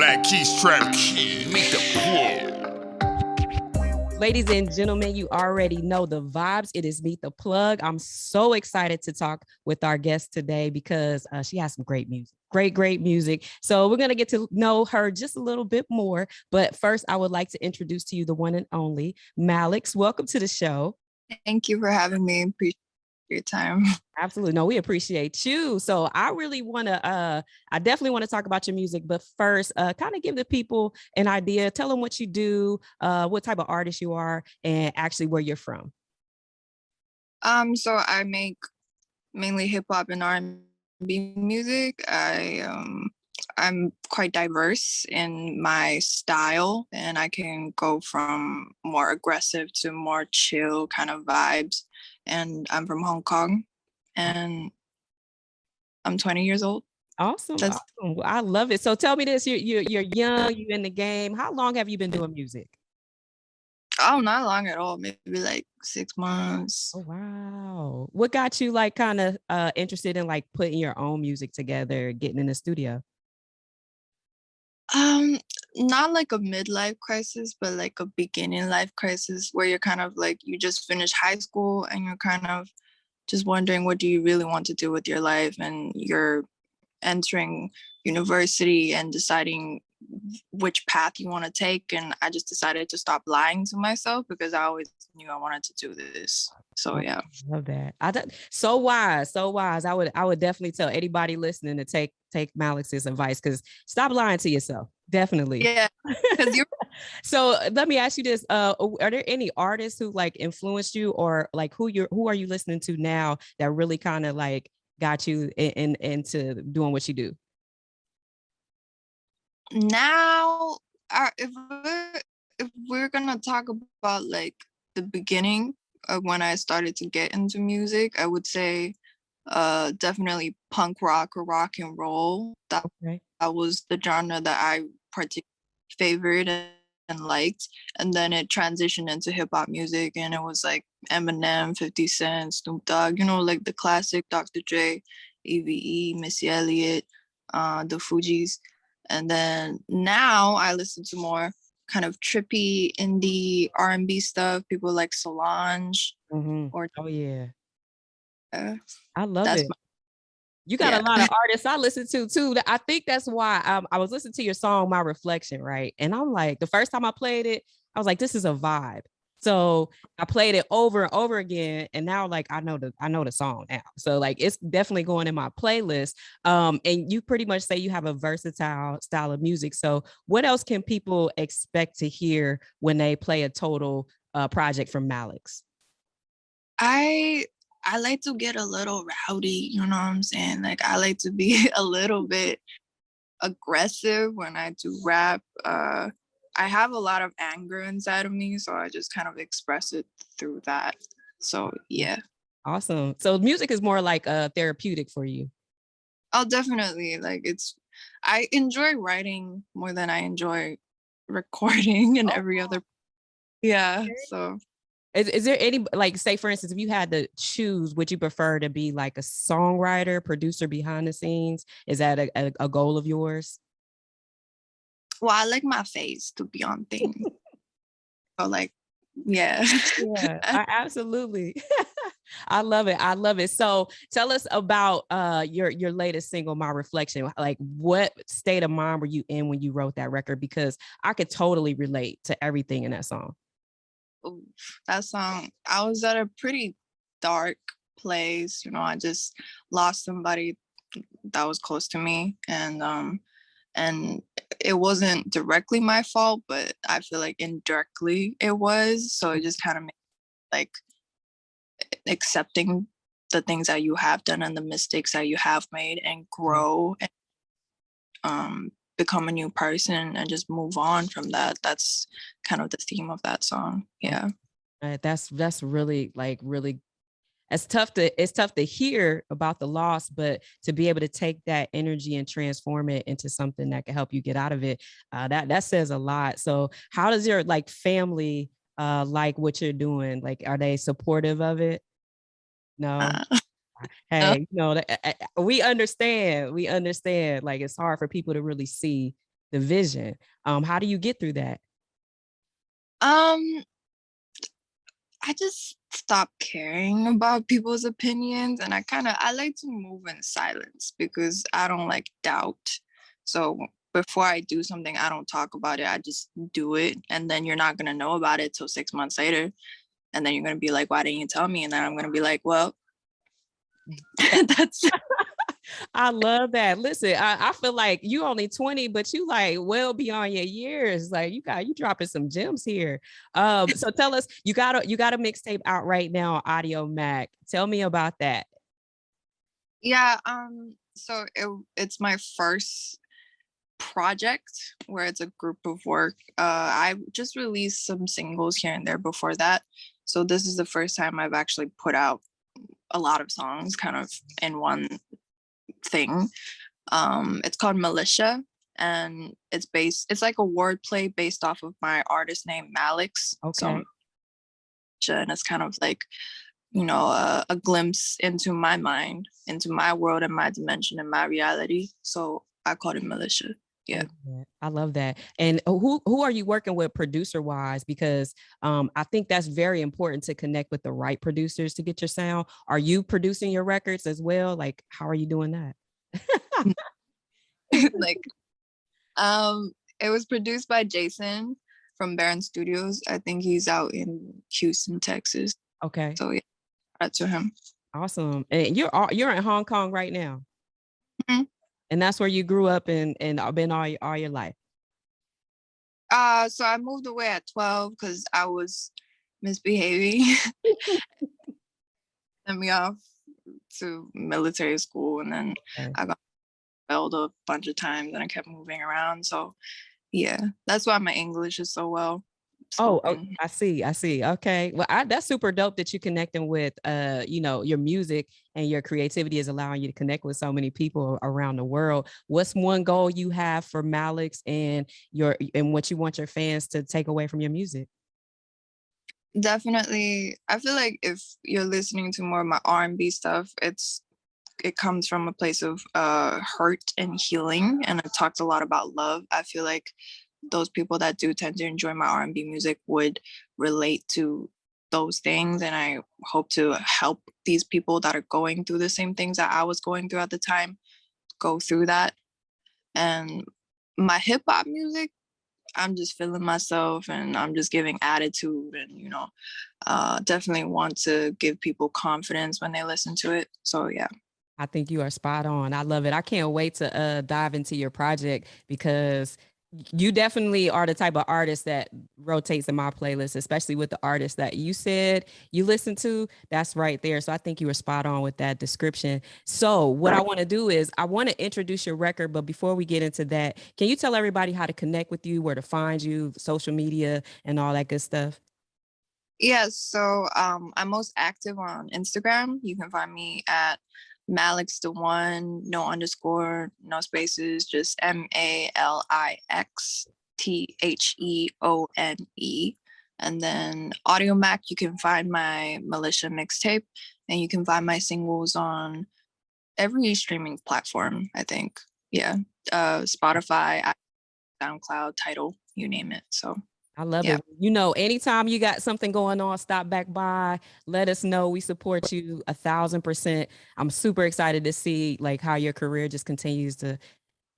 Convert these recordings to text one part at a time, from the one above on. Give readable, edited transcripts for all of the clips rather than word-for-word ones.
Black Keys Trap Key, meet the plug. Ladies and gentlemen, you already know the vibes. It is Meet the Plug. I'm so excited to talk with our guest today because she has some great music, great music. So we're going to get to know her just a little bit more. But first, I would like to introduce to you the one and only Malix. Welcome to the show. Thank you for having me. Appreciate your time. Absolutely. No, we appreciate you. So I really want to, I definitely want to talk about your music, but first, kind of give the people an idea, tell them what you do, what type of artist you are, and actually where you're from. So I make mainly hip hop and R&B music. I'm quite diverse in my style, and I can go from more aggressive to more chill kind of vibes. And I'm from Hong Kong, and I'm 20 years old. Awesome. Awesome. I love it. So tell me this, you're young, you're in the game. How long have you been doing music? Oh, not long at all. Maybe like 6 months. Oh, wow. What got you like kind of interested in like putting your own music together, getting in the studio? Not like a midlife crisis, but like a beginning life crisis where you're kind of like, you just finished high school and you're kind of just wondering, what do you really want to do with your life? And you're entering university and deciding which path you want to take. And I just decided to stop lying to myself because I always knew I wanted to do this. So yeah. I love that. So wise. I would definitely tell anybody listening to take Malix's advice, because stop lying to yourself. Definitely. Yeah. So let me ask you this. Are there any artists who like influenced you, or like who are you listening to now that really kind of like got you into doing what you do? Now, if we're gonna talk about like the beginning of when I started to get into music, I would say definitely punk rock or rock and roll. That was the genre that I particularly favored and liked. And then it transitioned into hip hop music, and it was like Eminem, 50 Cent, Snoop Dogg, like the classic Dr. Dre, EVE, Missy Elliott, the Fugees. And then now I listen to more kind of trippy indie R&B stuff. People like Solange. Or oh yeah, I love that's it. You got a lot of artists I listen to too. I think that's why I was listening to your song, My Reflection, right? And I'm like, the first time I played it, I was like, this is a vibe. So I played it over and over again, and now like I know the song now. So like it's definitely going in my playlist. And you pretty much say you have a versatile style of music. So what else can people expect to hear when they play a total project from Malix? I like to get a little rowdy, you know what I'm saying? Like I like to be a little bit aggressive when I do rap. I have a lot of anger inside of me, so I just kind of express it through that. So yeah. Awesome. So music is more like therapeutic for you. Oh, definitely. Like I enjoy writing more than I enjoy recording and every other. Yeah. So is there any, like, say for instance, if you had to choose, would you prefer to be like a songwriter, producer behind the scenes? Is that a goal of yours? Well, I like my face to be on things. So like, yeah. Absolutely. I love it. So tell us about your latest single, My Reflection. Like, what state of mind were you in when you wrote that record? Because I could totally relate to everything in that song. That song, I was at a pretty dark place. I just lost somebody that was close to me, and it wasn't directly my fault, but I feel like indirectly it was. So it just kind of made like accepting the things that you have done and the mistakes that you have made, and grow and become a new person and just move on from that. That's kind of the theme of that song. Yeah. That's really it's tough to hear about the loss, but to be able to take that energy and transform it into something that can help you get out of it, that says a lot. So how does your like family like what you're doing? Like, are they supportive of it? No. Hey, we understand. Like, it's hard for people to really see the vision. How do you get through that? I just stopped caring about people's opinions, and I like to move in silence because I don't like doubt. So before I do something, I don't talk about it. I just do it, and then you're not gonna know about it till 6 months later, and then you're gonna be like, "Why didn't you tell me?" And then I'm gonna be like, "Well, that's." I love that. Listen, I feel like you only 20, but you like well beyond your years. Like you dropping some gems here. So tell us, you got a mixtape out right now, Audio Mac. Tell me about that. Yeah. So it's my first project where it's a group of work. I just released some singles here and there before that. So this is the first time I've actually put out a lot of songs kind of in one thing. It's called Militia, and it's like a wordplay based off of my artist name Malix. Okay. So, and it's kind of like, a glimpse into my mind, into my world and my dimension and my reality. So I called it Militia. Yeah. I love that. And who are you working with producer wise? Because I think that's very important to connect with the right producers to get your sound. Are you producing your records as well? Like, how are you doing that? Like, it was produced by Jason from Baron Studios. I think he's out in Houston, Texas. Okay. So yeah, shout out to him. Awesome. And you're in Hong Kong right now. Mm-hmm. And that's where you grew up and been all your life. So I moved away at 12 because I was misbehaving. Sent me off to military school, and then I got expelled a bunch of times, and I kept moving around. So yeah, that's why my English is so well. Oh, I see. Okay. Well, that's super dope that you're connecting with, your music and your creativity is allowing you to connect with so many people around the world. What's one goal you have for Malix and what you want your fans to take away from your music? Definitely. I feel like if you're listening to more of my R&B stuff, it comes from a place of hurt and healing. And I've talked a lot about love. I feel like those people that do tend to enjoy my R&B music would relate to those things. And I hope to help these people that are going through the same things that I was going through at the time, go through that. And my hip hop music, I'm just feeling myself and I'm just giving attitude and, definitely want to give people confidence when they listen to it. So yeah. I think you are spot on. I love it. I can't wait to dive into your project because you definitely are the type of artist that rotates in my playlist, especially with the artists that you said you listen to. That's right there. So I think you were spot on with that description. So what I want to do is I want to introduce your record. But before we get into that, can you tell everybody how to connect with you, where to find you, social media and all that good stuff? Yes. So I'm most active on Instagram. You can find me at Malix the one, no underscore, no spaces, just MALIXTHEONE. And then Audio Mac, you can find my Militia mixtape, and you can find my singles on every streaming platform, I think. Yeah. Spotify, SoundCloud, Tidal, you name it. So I love it. Anytime you got something going on, stop back by, let us know. We support you 1,000%. I'm super excited to see like how your career just continues to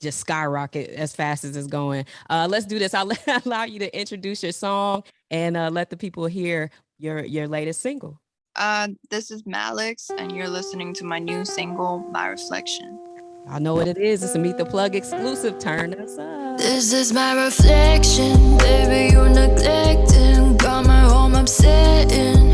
just skyrocket as fast as it's going. Let's do this. I'll allow you to introduce your song and let the people hear your latest single. This is Malix, and you're listening to my new single, My Reflection. I know what it is. It's a Meet the Plug exclusive. Turn us up. This is my reflection, baby, you're neglecting. Got my home upsetting.